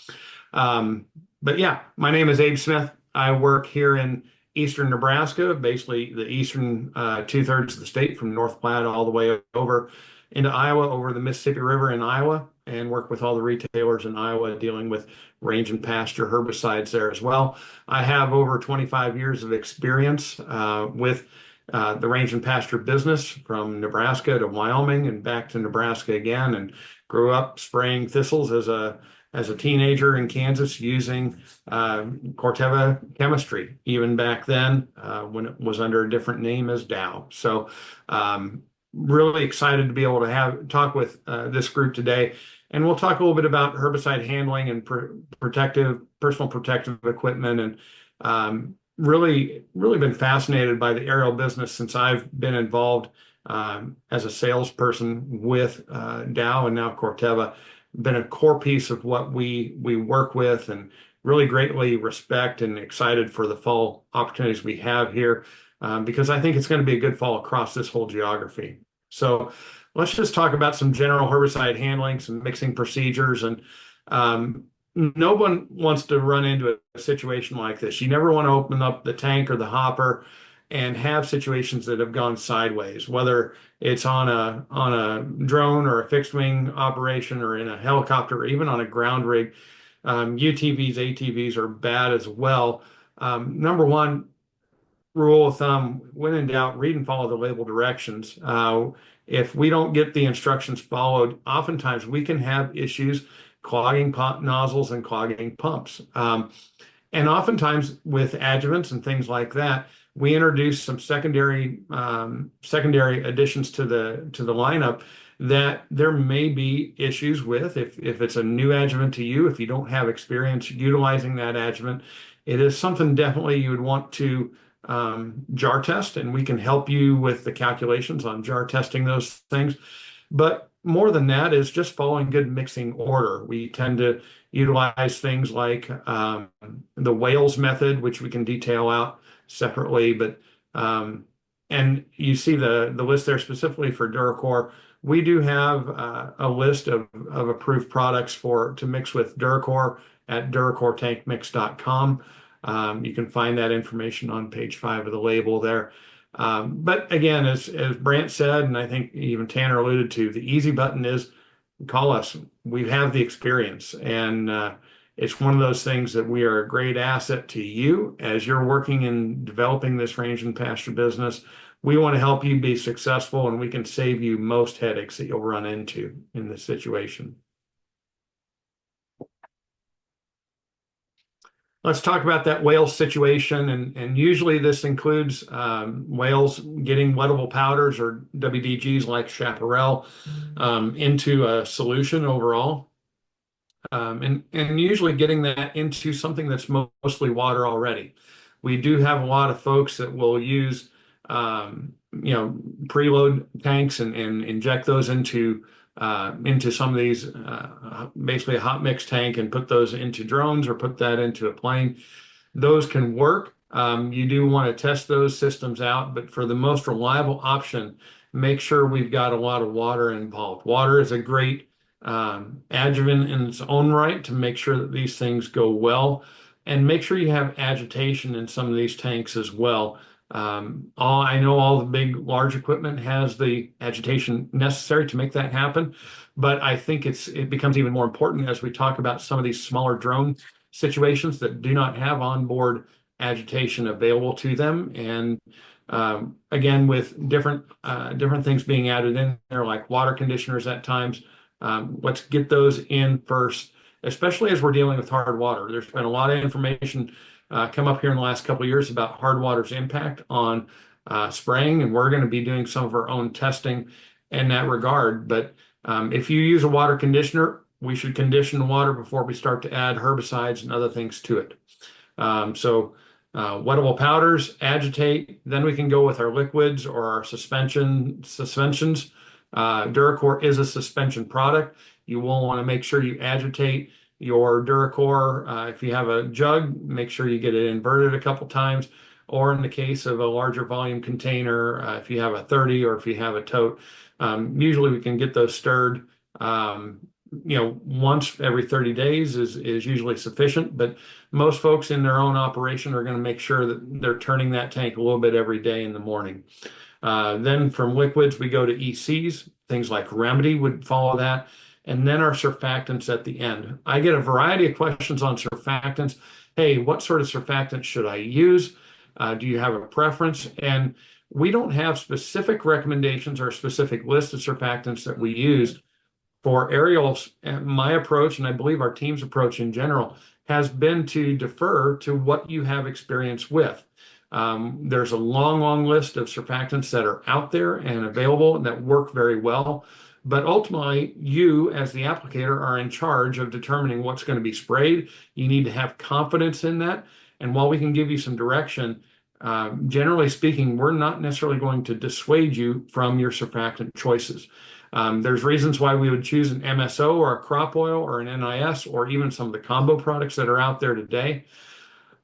but yeah, my name is Abe Smith. I work here in eastern Nebraska, basically the eastern two-thirds of the state from North Platte all the way over into Iowa, over the Mississippi River in Iowa, and work with all the retailers in Iowa dealing with range and pasture herbicides there as well. I have over 25 years of experience with the range and pasture business from Nebraska to Wyoming and back to Nebraska again, and grew up spraying thistles as a teenager in Kansas using Corteva chemistry, even back then when it was under a different name as Dow. So really excited to be able to talk with this group today. And we'll talk a little bit about herbicide handling and personal protective equipment, and really been fascinated by the aerial business since I've been involved as a salesperson with Dow and now Corteva. Been a core piece of what we work with, and really greatly respect and excited for the fall opportunities we have here because I think it's going to be a good fall across this whole geography. So let's just talk about some general herbicide handling, some mixing procedures, and no one wants to run into a situation like this. You never want to open up the tank or the hopper and have situations that have gone sideways, whether it's on a drone or a fixed wing operation or in a helicopter or even on a ground rig. UTVs, ATVs are bad as well. Number one rule of thumb, when in doubt, read and follow the label directions. If we don't get the instructions followed, oftentimes we can have issues clogging pump nozzles and clogging pumps. And oftentimes with adjuvants and things like that, we introduce some secondary additions to the lineup that there may be issues with. If it's a new adjuvant to you, if you don't have experience utilizing that adjuvant, it is something definitely you would want to jar test, and we can help you with the calculations on jar testing those things. But more than that is just following good mixing order. We tend to utilize things like the Wales method, which we can detail out separately. But and you see the list there specifically for Duracor. We do have a list of approved products to mix with Duracor at duracortankmix.com. You can find that information on page 5 of the label there. But again, as Brant said, and I think even Tanner alluded to, the easy button is call us. We have the experience, and it's one of those things that we are a great asset to you as you're working in developing this range and pasture business. We want to help you be successful, and we can save you most headaches that you'll run into in this situation. Let's talk about that Wales situation, and usually this includes whales getting wettable powders or WDGs like chaparral into a solution overall, and usually getting that into something that's mostly water already. We do have a lot of folks that will use preload tanks and inject those into some of these, basically a hot mix tank, and put those into drones or put that into a plane. Those can work. You do want to test those systems out, but for the most reliable option, make sure we've got a lot of water involved. Water is a great adjuvant in its own right to make sure that these things go well, and make sure you have agitation in some of these tanks as well. I know all the big, large equipment has the agitation necessary to make that happen, but I think it becomes even more important as we talk about some of these smaller drone situations that do not have onboard agitation available to them. And again, with different things being added in there, like water conditioners at times, let's get those in first, especially as we're dealing with hard water. There's been a lot of information come up here in the last couple of years about hard water's impact on spraying, and we're going to be doing some of our own testing in that regard. But if you use a water conditioner, we should condition the water before we start to add herbicides and other things to it. Wettable powders, agitate, then we can go with our liquids or our suspensions. Duracore is a suspension product. You will want to make sure you agitate your Duracore. If you have a jug, make sure you get it inverted a couple times. Or in the case of a larger volume container, if you have a 30 or if you have a tote, usually we can get those stirred. Once every 30 days is usually sufficient, but most folks in their own operation are going to make sure that they're turning that tank a little bit every day in the morning. Then from liquids, we go to ECs. Things like Remedy would follow that. And then our surfactants at the end. I get a variety of questions on surfactants. Hey, what sort of surfactant should I use? Do you have a preference? And we don't have specific recommendations or a specific list of surfactants that we use. For aerials, my approach, and I believe our team's approach in general, has been to defer to what you have experience with. There's a long list of surfactants that are out there and available and that work very well. But ultimately, you as the applicator are in charge of determining what's going to be sprayed. You need to have confidence in that. And while we can give you some direction, generally speaking, we're not necessarily going to dissuade you from your surfactant choices. There's reasons why we would choose an MSO or a crop oil or an NIS or even some of the combo products that are out there today.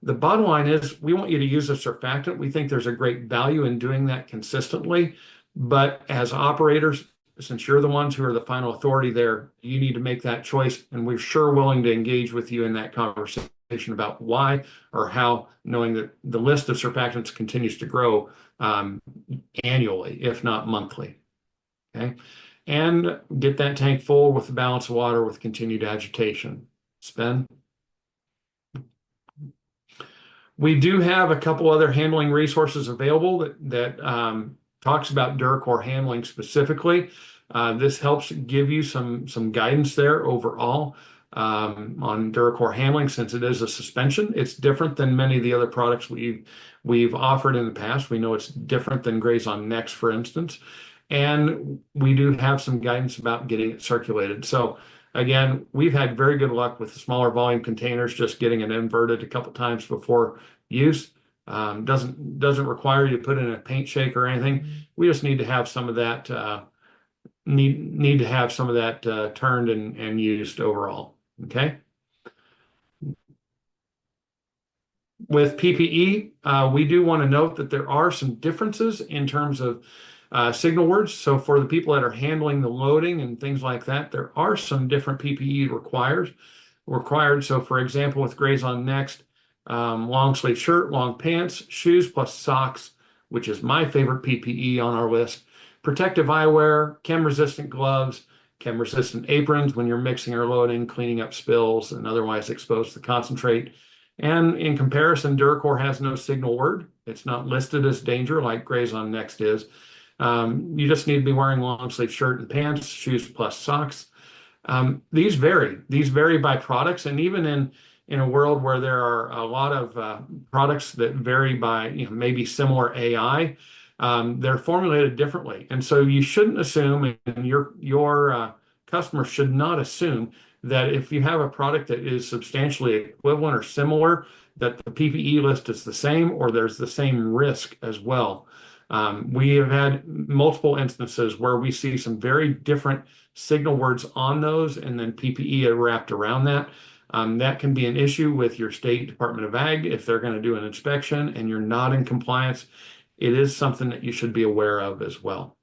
The bottom line is we want you to use a surfactant. We think there's a great value in doing that consistently. But as operators, since you're the ones who are the final authority there, you need to make that choice. And we're sure willing to engage with you in that conversation about why or how, knowing that the list of surfactants continues to grow annually, if not monthly. Okay. And get that tank full with the balance of water with continued agitation. Spen? We do have a couple other handling resources available that talks about Duracore handling specifically. This helps give you some guidance there overall on Duracore handling, since it is a suspension. It's different than many of the other products we've offered in the past. We know it's different than Grazon Next, for instance. And we do have some guidance about getting it circulated. So again, we've had very good luck with the smaller volume containers, just getting it inverted a couple times before use. Doesn't require you to put in a paint shake or anything. We just need to have some of that turned and used overall. Okay. With PPE, we do want to note that there are some differences in terms of signal words. So for the people that are handling the loading and things like that, there are some different PPE required. So for example, with Grazon Next, long sleeve shirt, long pants, shoes plus socks, which is my favorite PPE on our list, protective eyewear, chem-resistant gloves, chem-resistant aprons when you're mixing or loading, cleaning up spills and otherwise expose the concentrate. And in comparison, Duracore has no signal word. It's not listed as danger like Grazon Next is. You just need to be wearing long sleeve shirt and pants, shoes plus socks. These vary by products, and even in a world where there are a lot of products that vary by maybe similar AI, they're formulated differently. And so you shouldn't assume, and your customer should not assume, that if you have a product that is substantially equivalent or similar, that the PPE list is the same or there's the same risk as well. We have had multiple instances where we see some very different signal words on those, and then PPE are wrapped around that. That can be an issue with your state Department of Ag if they're going to do an inspection and you're not in compliance. It is something that you should be aware of as well.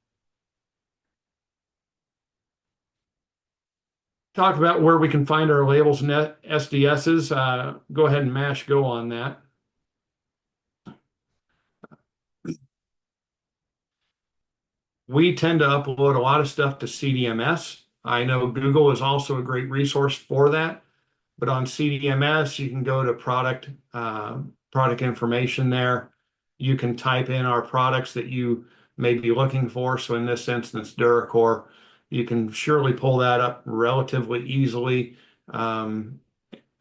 Talk about where we can find our labels and SDSs. Go ahead and mash go on that. We tend to upload a lot of stuff to CDMS. I know Google is also a great resource for that, but on CDMS, you can go to product information there. You can type in our products that you may be looking for. So in this instance, Duracor, you can surely pull that up relatively easily. And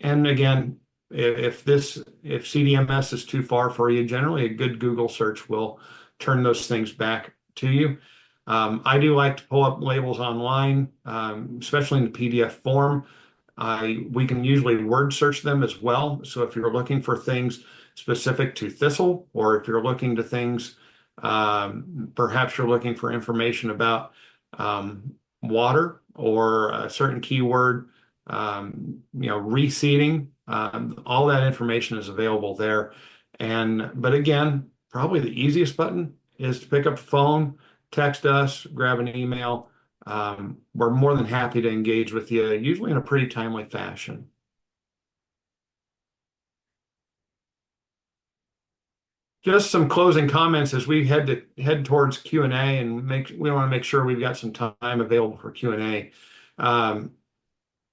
again, if CDMS is too far for you, generally a good Google search will turn those things back to you. I do like to pull up labels online, especially in the PDF form. We can usually word search them as well. So if you're looking for things specific to thistle, or if you're looking to things, perhaps you're looking for information about water or a certain keyword, reseeding, all that information is available there. But again, probably the easiest button is to pick up the phone, text us, grab an email. We're more than happy to engage with you, usually in a pretty timely fashion. Just some closing comments as we head towards Q&A, and we want to make sure we've got some time available for Q&A.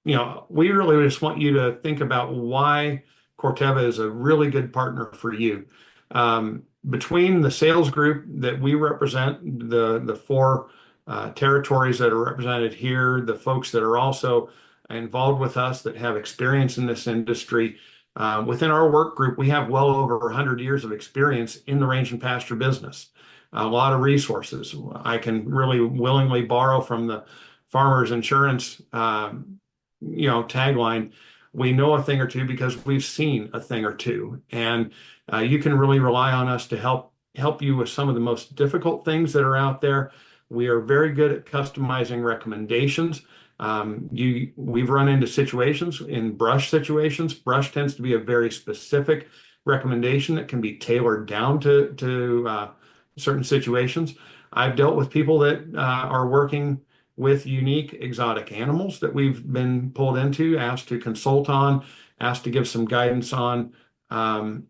We really just want you to think about why Corteva is a really good partner for you. Between the sales group that we represent, the four territories that are represented here, the folks that are also involved with us that have experience in this industry, within our work group, we have well over 100 years of experience in the range and pasture business. A lot of resources. I can really willingly borrow from the Farmers Insurance tagline. We know a thing or two because we've seen a thing or two, and you can really rely on us to help you with some of the most difficult things that are out there. We are very good at customizing recommendations. We've run into situations in brush situations. Brush tends to be a very specific recommendation that can be tailored down to certain situations. I've dealt with people that are working with unique exotic animals that we've been pulled into, asked to consult on, asked to give some guidance on.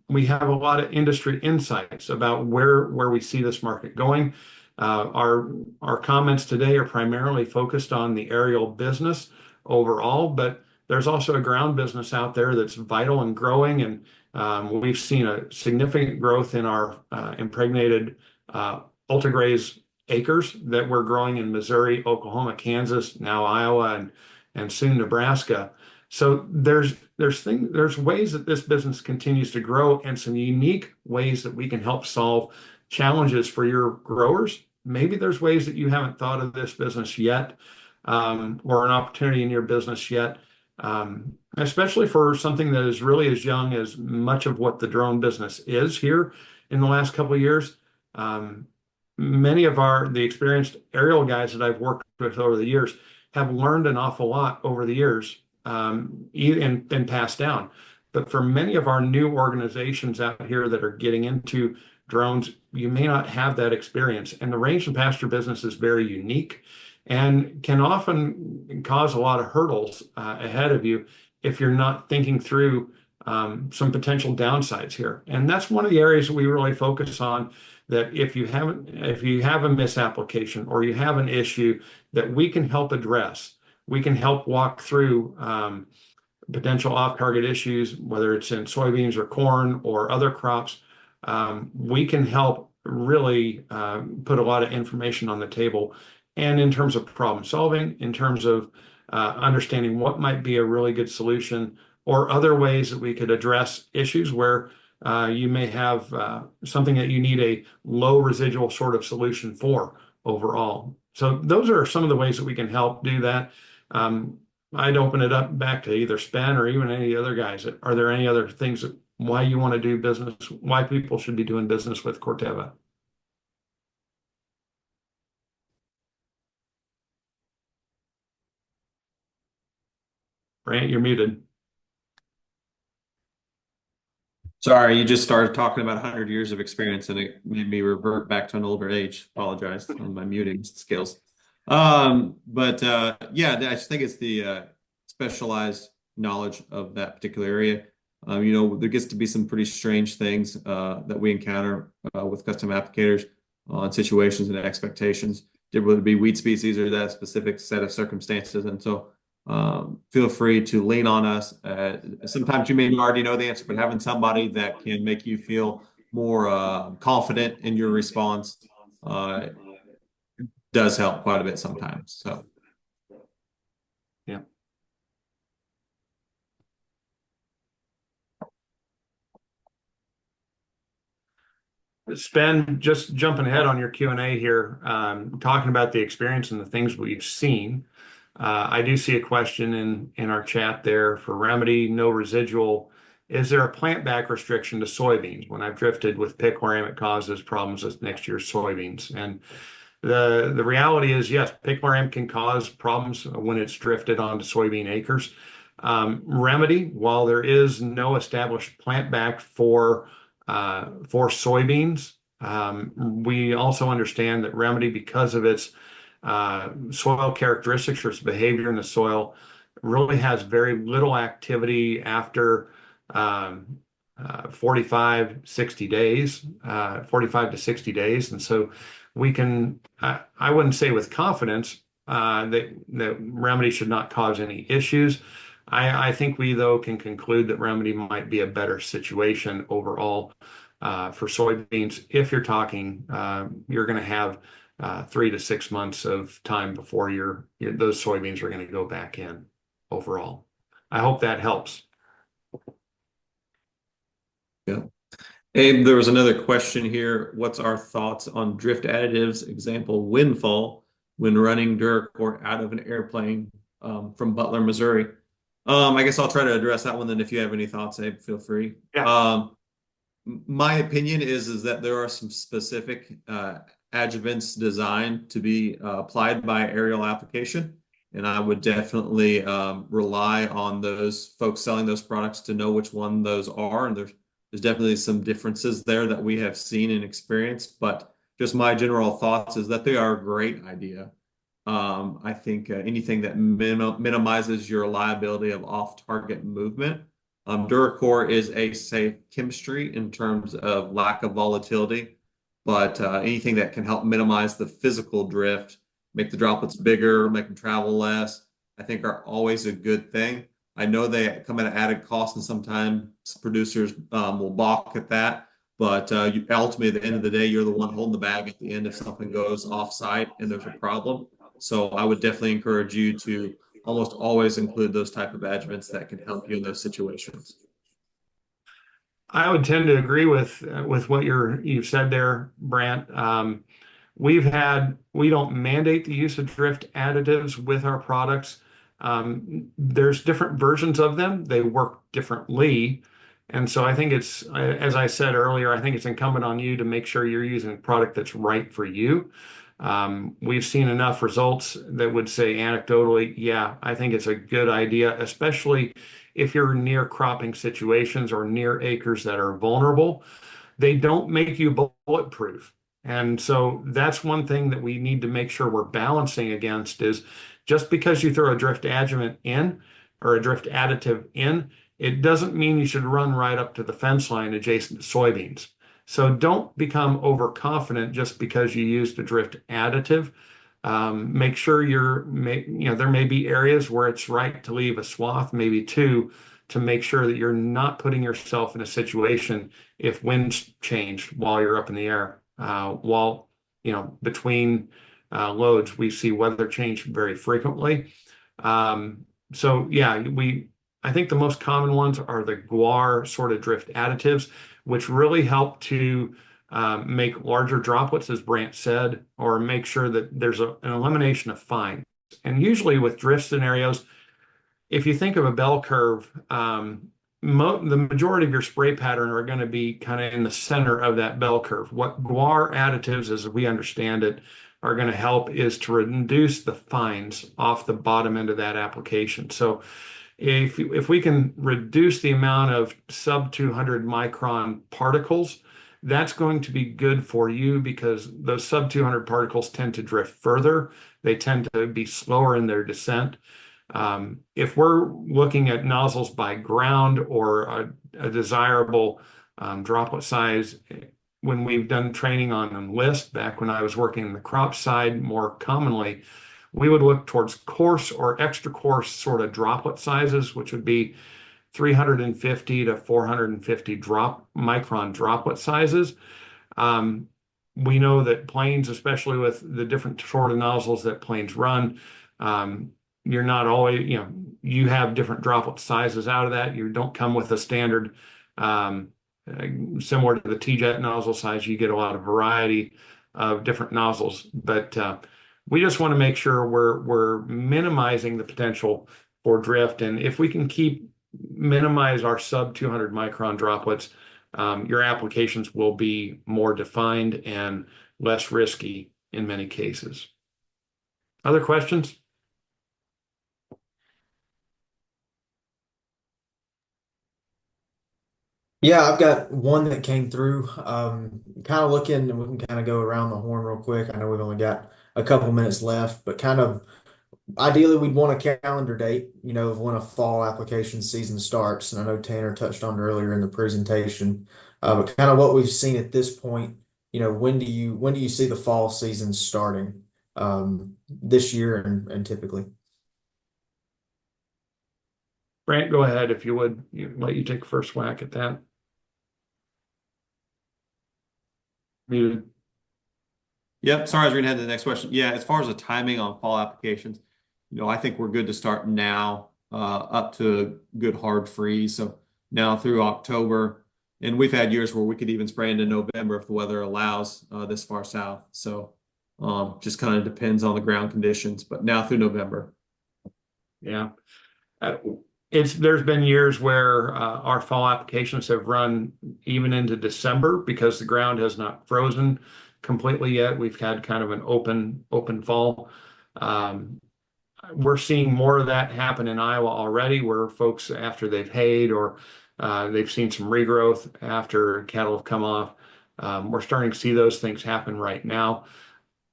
We have a lot of industry insights about where we see this market going. Our comments today are primarily focused on the aerial business overall, but there's also a ground business out there that's vital and growing, and we've seen a significant growth in our impregnated ultra-graze acres that we're growing in Missouri, Oklahoma, Kansas, now Iowa, and soon Nebraska. So there's ways that this business continues to grow, and some unique ways that we can help solve challenges for your growers. Maybe there's ways that you haven't thought of this business yet, or an opportunity in your business yet, especially for something that is really as young as much of what the drone business is here in the last couple of years. Many of the experienced aerial guys that I've worked with over the years have learned an awful lot over the years, and passed down. But for many of our new organizations out here that are getting into drones, you may not have that experience. And the range and pasture business is very unique and can often cause a lot of hurdles ahead of you if you're not thinking through some potential downsides here. And that's one of the areas that we really focus on, that if you have a misapplication or you have an issue that we can help address, we can help walk through potential off-target issues, whether it's in soybeans or corn or other crops. We can help really put a lot of information on the table. And in terms of problem solving, in terms of understanding what might be a really good solution, or other ways that we could address issues where you may have something that you need a low residual sort of solution for overall. So those are some of the ways that we can help do that. I'd open it up back to either Spen or even any other guys. Are there any other things why you want to do business, why people should be doing business with Corteva? Brant, you're muted. Sorry, you just started talking about 100 years of experience and it made me revert back to an older age. Apologize on my muting skills. But yeah, I just think it's the specialized knowledge of that particular area. There gets to be some pretty strange things that we encounter with custom applicators on situations and expectations. Whether it be weed species or that specific set of circumstances. And so feel free to lean on us. Sometimes you may already know the answer, but having somebody that can make you feel more confident in your response does help quite a bit sometimes. So, Yeah. Spen, just jumping ahead on your Q&A here, talking about the experience and the things we've seen. I do see a question in our chat there for remedy, no residual. Is there a plant back restriction to soybeans? When I've drifted with pickworm, it causes problems with next year's soybeans. And the reality is, yes, pickworm can cause problems when it's drifted onto soybean acres. Remedy, while there is no established plant back for soybeans, we also understand that remedy, because of its soil characteristics or its behavior in the soil, really has very little activity after 60 days, 45 to 60 days. And so we can, I wouldn't say with confidence that remedy should not cause any issues. I think we, though, can conclude that remedy might be a better situation overall for soybeans. If you're talking, you're going to have 3 to 6 months of time before those soybeans are going to go back in overall. I hope that helps. yeah. Abe, there was another question here. What's our thoughts on drift additives, example, windfall, when running DuraCore out of an airplane from Butler, Missouri? I guess I'll try to address that one. Then if you have any thoughts, Abe, feel free. Yeah. My opinion is that there are some specific adjuvants designed to be applied by aerial application. And I would definitely rely on those folks selling those products to know which one those are. And there's definitely some differences there that we have seen and experienced. But just my general thoughts is that they are a great idea. I think anything that minimizes your liability of off-target movement. DuraCore is a safe chemistry in terms of lack of volatility, but anything that can help minimize the physical drift, make the droplets bigger, make them travel less, I think are always a good thing. I know they come at an added cost, and sometimes producers will balk at that. But ultimately, at the end of the day, you're the one holding the bag at the end if something goes off-site and there's a problem. So I would definitely encourage you to almost always include those type of adjuvants that can help you in those situations. I would tend to agree with what you've said there, Brant. We don't mandate the use of drift additives with our products. There's different versions of them. They work differently. And so I think it's, as I said earlier, I think it's incumbent on you to make sure you're using a product that's right for you. We've seen enough results that would say anecdotally, yeah, I think it's a good idea, especially if you're near cropping situations or near acres that are vulnerable. They don't make you bulletproof. And so that's one thing that we need to make sure we're balancing against is just because you throw a drift adjuvant in or a drift additive in, it doesn't mean you should run right up to the fence line adjacent to soybeans. So don't become overconfident just because you used a drift additive. Make sure there may be areas where it's right to leave a swath, maybe two, to make sure that you're not putting yourself in a situation if winds change while you're up in the air. Between loads, we see weather change very frequently. So yeah, I think the most common ones are the guar sort of drift additives, which really help to make larger droplets, as Brant said, or make sure that there's an elimination of fines. And usually with drift scenarios, if you think of a bell curve, the majority of your spray pattern are going to be kind of in the center of that bell curve. What guar additives, as we understand it, are going to help is to reduce the fines off the bottom end of that application. So If we can reduce the amount of sub 200 micron particles, that's going to be good for you because those sub 200 particles tend to drift further. They tend to be slower in their descent. If we're looking at nozzles by ground or a desirable droplet size, when we've done training on enlist, back when I was working in the crop side more commonly, we would look towards coarse or extra coarse sort of droplet sizes, which would be 350 to 450 micron droplet sizes. Um, we know that planes, especially with the different sort of nozzles that planes run, you're not always, you have different droplet sizes out of that. You don't come with a standard, um, similar to the T-jet nozzle size. You get a lot of variety of different nozzles, but we just want to make sure we're minimizing the potential for drift. And if we can minimize our sub 200 micron droplets, your applications will be more defined and less risky in many cases. Other questions? Yeah, I've got one that came through. Kind of looking, and we can kind of go around the horn real quick. I know we've only got a couple minutes left, but kind of ideally, we'd want a calendar date, of when a fall application season starts. And I know Tanner touched on it earlier in the presentation, but kind of what we've seen at this point, when do you see the fall season starting this year and typically? Brant, go ahead if you would. Let you take first whack at that. Muted. Yep. Sorry, I was reading ahead to the next question. Yeah, as far as the timing on fall applications, I think we're good to start now, up to a good hard freeze. So now through October, and we've had years where we could even spray into November if the weather allows, this far south. So just kind of depends on the ground conditions, but now through November. Yeah. Uh, there's been years where our fall applications have run even into December because the ground has not frozen completely yet. We've had kind of an open fall. We're seeing more of that happen in Iowa already, where folks, after they've hayed or they've seen some regrowth after cattle have come off, we're starting to see those things happen right now.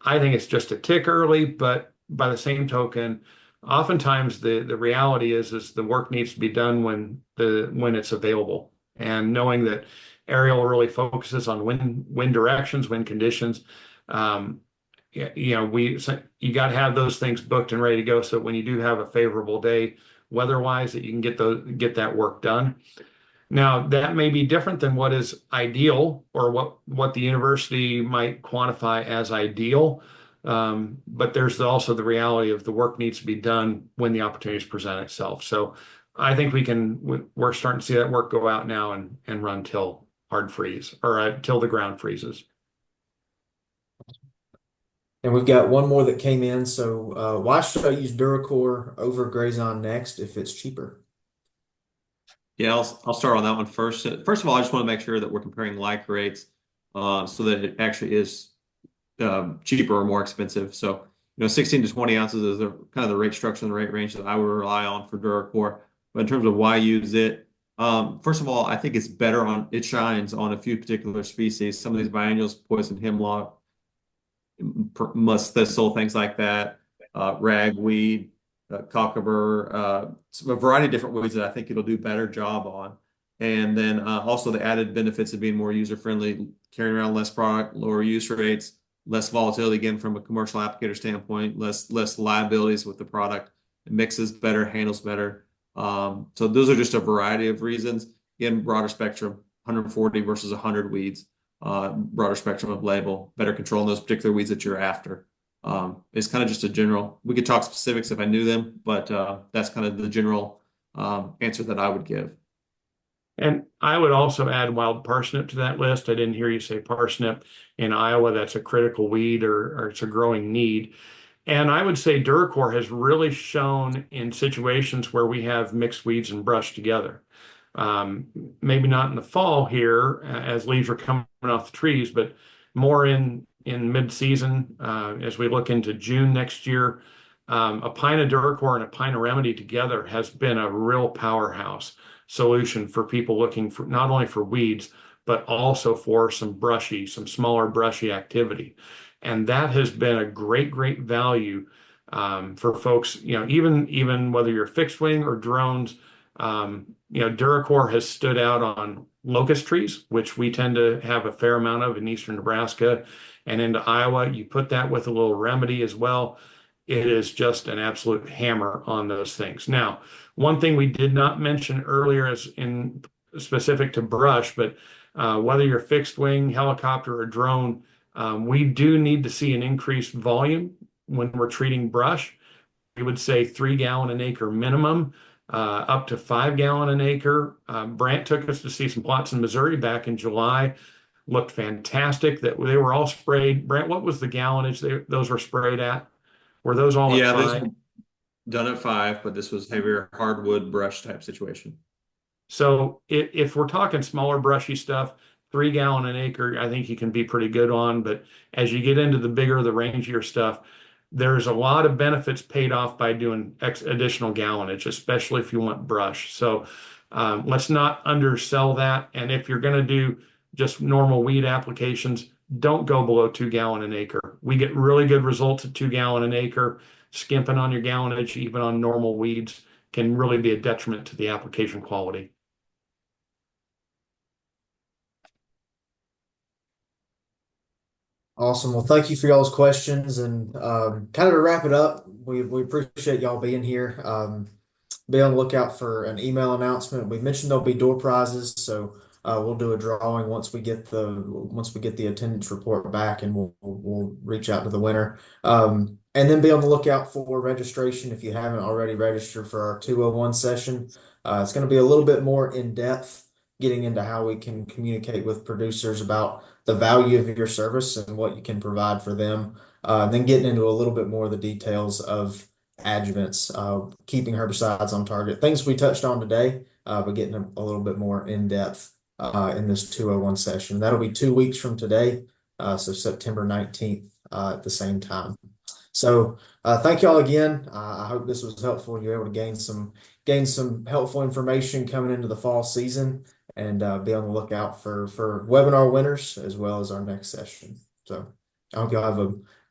I think it's just a tick early, but by the same token, oftentimes the reality is the work needs to be done when it's available. And knowing that aerial really focuses on wind directions, wind conditions, you got to have those things booked and ready to go. So when you do have a favorable day weather-wise, that you can get that work done. Now, that may be different than what is ideal or what the university might quantify as ideal. But there's also the reality of the work needs to be done when the opportunities present itself. So I think we're starting to see that work go out now and run till hard freeze or till the ground freezes. And we've got one more that came in. So, why should I use Duracore over Grazon next if it's cheaper? Yeah, I'll start on that one first. First of all, I just want to make sure that we're comparing like rates, so that it actually is cheaper or more expensive. So, 16 to 20 ounces is kind of the rate structure and the rate range that I would rely on for Duracore. But in terms of why use it, first of all, I think it shines on a few particular species. Some of these biennials, poison hemlock, musk thistle, things like that, ragweed, cockaburr, a variety of different weeds that I think it'll do a better job on. And then also the added benefits of being more user-friendly, carrying around less product, lower use rates, less volatility, again, from a commercial applicator standpoint, less liabilities with the product. It mixes better, handles better. So those are just a variety of reasons. Again, broader spectrum, 140 versus 100 weeds, broader spectrum of label, better control in those particular weeds that you're after. It's kind of just a general, we could talk specifics if I knew them, but that's kind of the general answer that I would give. And I would also add wild parsnip to that list. I didn't hear you say parsnip in Iowa. That's a critical weed or it's a growing need. And I would say Duracore has really shown in situations where we have mixed weeds and brush together. Maybe not in the fall here as leaves are coming off the trees, but more in mid-season as we look into June next year. a pint of Duracor and a pint of Remedy together has been a real powerhouse solution for people looking for not only for weeds, but also for some smaller brushy activity. And that has been a great value for folks, even whether you're fixed wing or drones. Duracor has stood out on locust trees, which we tend to have a fair amount of in eastern Nebraska and into Iowa. You put that with a little Remedy as well. It is just an absolute hammer on those things. Now, one thing we did not mention earlier is in specific to brush, but whether you're fixed wing, helicopter, or drone, we do need to see an increased volume when we're treating brush. We would say 3 gallon an acre minimum, up to 5 gallon an acre. Brant took us to see some plots in Missouri back in July. Looked fantastic. That they were all sprayed. Brant, what was the gallonage those were sprayed at? Were those all at Yeah, those 5? were done at 5, but this was heavier hardwood brush type situation. So if we're talking smaller brushy stuff, 3 gallon an acre, I think you can be pretty good on. But as you get into the bigger, the rangier stuff, there's a lot of benefits paid off by doing additional gallonage, especially if you want brush. So let's not undersell that. And if you're going to do just normal weed applications, don't go below 2 gallon an acre. We get really good results at 2 gallon an acre. Skimping on your gallonage, even on normal weeds, can really be a detriment to the application quality. Awesome. Well, thank you for y'all's questions. And kind of to wrap it up, we appreciate y'all being here. Be on the lookout for an email announcement. We mentioned there'll be door prizes, so we'll do a drawing once we get the attendance report back, and we'll reach out to the winner. And then be on the lookout for registration if you haven't already registered for our 201 session. It's going to be a little bit more in depth, getting into how we can communicate with producers about the value of your service and what you can provide for them. Then getting into a little bit more of the details of adjuvants, keeping herbicides on target, things we touched on today, but getting a little bit more in depth in this 201 session. That'll be 2 weeks from today, so September 19th at the same time. So thank y'all again. I hope this was helpful and you're able to gain some helpful information coming into the fall season, and be on the lookout for webinar winners as well as our next session. So I hope y'all have